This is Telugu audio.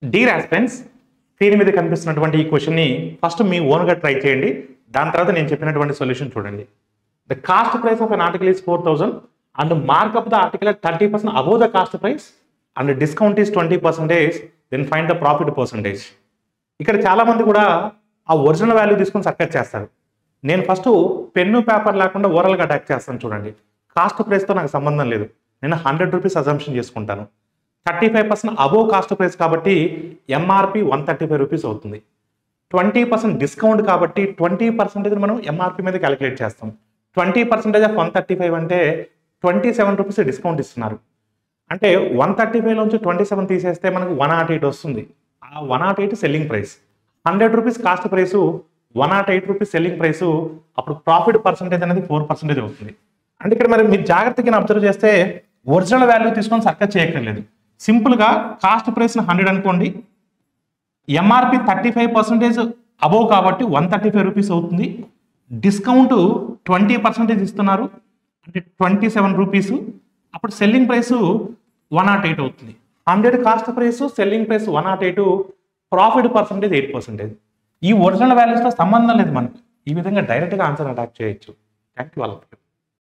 డీర్ ఆస్పిరెంట్స్, స్క్రీన్ మీద కనిపిస్తున్నటువంటి ఈ క్వశ్చన్ని ఫస్ట్ మీ ఓన్గా ట్రై చేయండి. దాని తర్వాత నేను చెప్పినటువంటి సొల్యూషన్ చూడండి. The cost price of an article is 4000 and markup the article 30% above the cost price and discount is 20%, then find the profit percentage. ఇక్కడ చాలా మంది కూడా ఆ ఒరిజినల్ వాల్యూ తీసుకొని సర్కట్ చేస్తారు. నేను ఫస్ట్ పెన్ను పేపర్ లేకుండా ఓరల్గా అటాక్ చేస్తాను. చూడండి, కాస్ట్ ప్రైస్తో నాకు సంబంధం లేదు. నేను 100 రూపీస్ అజంప్షన్ చేసుకుంటాను. 35% అబోవ్ కాస్ట్ ప్రైస్ కాబట్టి ఎంఆర్పి 135 రూపీస్ అవుతుంది. 20% డిస్కౌంట్ కాబట్టి 20% మనం ఎంఆర్పి మీద క్యాలిక్యులేట్ చేస్తాం. 20% ఆఫ్ 135 అంటే 27 రూపీస్ డిస్కౌంట్ ఇస్తున్నారు. అంటే 135 నుంచి 27 తీసేస్తే మనకు 108 వస్తుంది. ఆ 108 selling price. 100 rupees cost price, 108 rupees selling price. అప్పుడు ప్రాఫిట్ పర్సంటేజ్ అనేది 4% అవుతుంది. అంటే ఇక్కడ మరి మీరు జాగ్రత్తగా అబ్జర్వ్ చేస్తే ఒరిజినల్ వాల్యూ తీసుకొని సర్కట్ చేయక్కర్లేదు. సింపుల్గా కాస్ట్ ప్రైస్ 100 అనుకోండి, ఎంఆర్పి 35% అబోవ్ కాబట్టి 135 రూపీస్ అవుతుంది. డిస్కౌంట్ 20% ఇస్తున్నారు అంటే 27 రూపీస్. అప్పుడు సెల్లింగ్ ప్రైస్ 108 అవుతుంది. 100 cost price, selling price 108, profit percentage 8%. ఈ ఒరిజినల్ వాల్యూస్తో సంబంధం లేదు మనకు. ఈ విధంగా డైరెక్ట్గా ఆన్సర్ అటాక్ చేయొచ్చు. Thank you all of you.